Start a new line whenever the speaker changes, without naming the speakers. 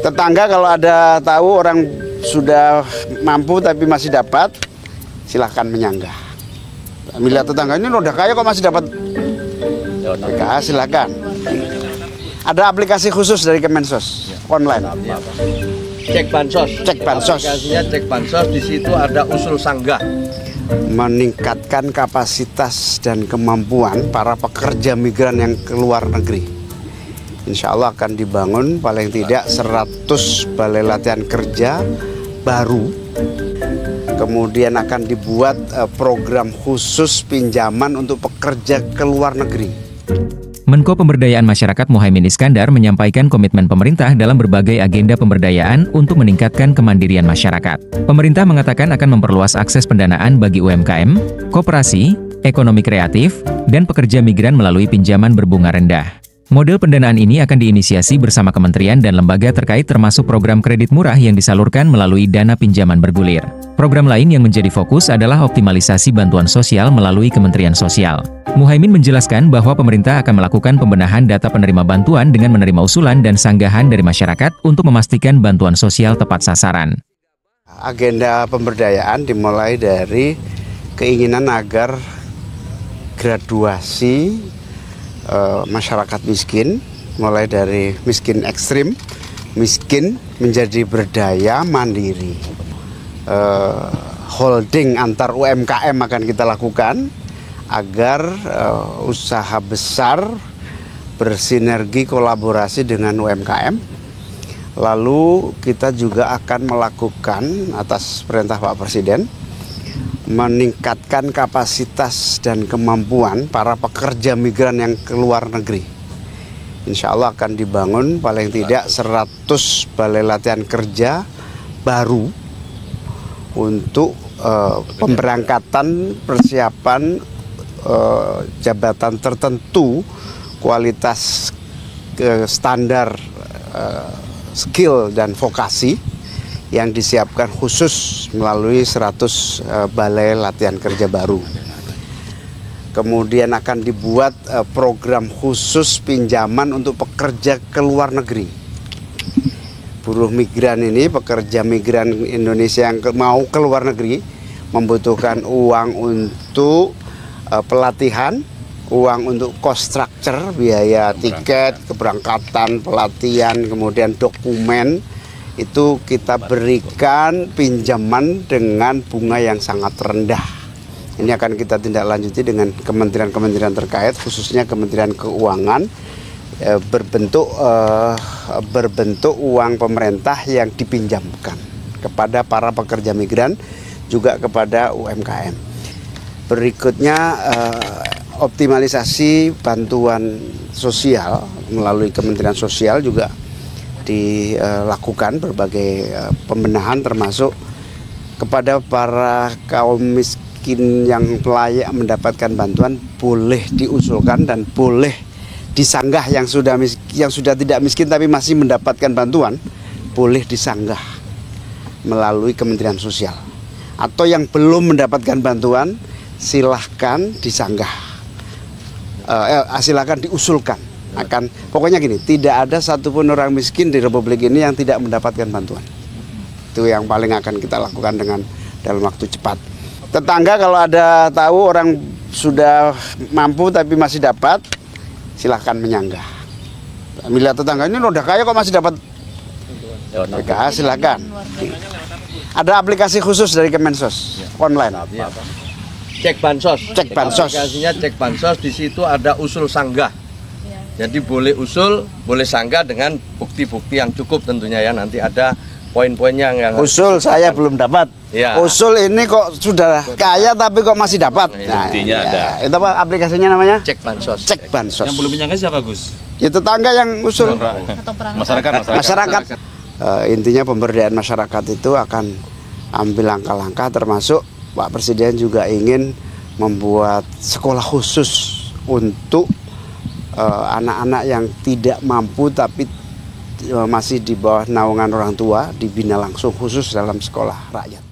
Tetangga kalau ada tahu orang sudah mampu tapi masih dapat, silahkan menyanggah. Melihat tetangga ini udah kaya kok masih dapat, silahkan. Ada aplikasi khusus dari Kemensos online.
Cek bansos.
Cek bansos.
Aplikasinya cek bansos. Di situ ada usul sanggah.
Meningkatkan kapasitas dan kemampuan para pekerja migran yang keluar negeri. Insya Allah akan dibangun paling tidak 100 balai latihan kerja baru. Kemudian akan dibuat program khusus pinjaman untuk pekerja keluar negeri.
Menko Pemberdayaan Masyarakat Muhaimin Iskandar menyampaikan komitmen pemerintah dalam berbagai agenda pemberdayaan untuk meningkatkan kemandirian masyarakat. Pemerintah mengatakan akan memperluas akses pendanaan bagi UMKM, koperasi, ekonomi kreatif, dan pekerja migran melalui pinjaman berbunga rendah. Model pendanaan ini akan diinisiasi bersama kementerian dan lembaga terkait termasuk program kredit murah yang disalurkan melalui dana pinjaman bergulir. Program lain yang menjadi fokus adalah optimalisasi bantuan sosial melalui Kementerian Sosial. Muhaimin menjelaskan bahwa pemerintah akan melakukan pembenahan data penerima bantuan dengan menerima usulan dan sanggahan dari masyarakat untuk memastikan bantuan sosial tepat sasaran.
Agenda pemberdayaan dimulai dari keinginan agar graduasi masyarakat miskin, mulai dari miskin ekstrim, miskin menjadi berdaya mandiri. Holding antar UMKM akan kita lakukan agar usaha besar bersinergi kolaborasi dengan UMKM. Lalu kita juga akan melakukan atas perintah Pak Presiden meningkatkan kapasitas dan kemampuan para pekerja migran yang keluar negeri. Insya Allah akan dibangun paling tidak 100 balai latihan kerja baru untuk pemberangkatan persiapan jabatan tertentu kualitas standar skill dan vokasi yang disiapkan khusus melalui 100 balai latihan kerja baru. Kemudian akan dibuat program khusus pinjaman untuk pekerja keluar negeri. Buruh migran ini, pekerja migran Indonesia yang mau keluar negeri membutuhkan uang untuk pelatihan, uang untuk cost structure, biaya tiket, keberangkatan, pelatihan, kemudian dokumen. Itu kita berikan pinjaman dengan bunga yang sangat rendah. Ini akan kita tindak lanjuti dengan kementerian-kementerian terkait, khususnya Kementerian Keuangan, berbentuk uang pemerintah yang dipinjamkan kepada para pekerja migran, juga kepada UMKM. Berikutnya optimalisasi bantuan sosial melalui Kementerian Sosial juga dilakukan berbagai pembenahan, termasuk kepada para kaum miskin yang layak mendapatkan bantuan boleh diusulkan dan boleh disanggah, yang sudah tidak miskin tapi masih mendapatkan bantuan boleh disanggah melalui Kementerian Sosial, atau yang belum mendapatkan bantuan silahkan disanggah, silahkan diusulkan. Pokoknya gini, tidak ada satupun orang miskin di Republik ini yang tidak mendapatkan bantuan. Itu yang paling akan kita lakukan dalam waktu cepat. Tetangga kalau ada tahu orang sudah mampu tapi masih dapat, silahkan menyanggah. Melihat tetangga ini udah kaya kok masih dapat, silahkan. Ada aplikasi khusus dari Kemensos online.
Cek bansos.
Cek bansos.
Aplikasinya cek bansos. Di situ ada usul sanggah. Jadi boleh usul, boleh sanggah dengan bukti-bukti yang cukup tentunya ya. Nanti ada poin-poinnya yang
usul saya belum dapat.
Ya.
Usul ini kok sudah kaya tapi kok masih dapat. Nah,
buktinya ada.
Itu apa aplikasinya namanya?
Cek bansos.
Cek bansos.
Yang belum menyangka siapa, Gus?
Ya tetangga yang usul.
Masyarakat.
Intinya pemberdayaan masyarakat itu akan ambil langkah-langkah, termasuk Pak Presiden juga ingin membuat sekolah khusus untuk anak-anak yang tidak mampu tapi masih di bawah naungan orang tua, dibina langsung khusus dalam sekolah rakyat.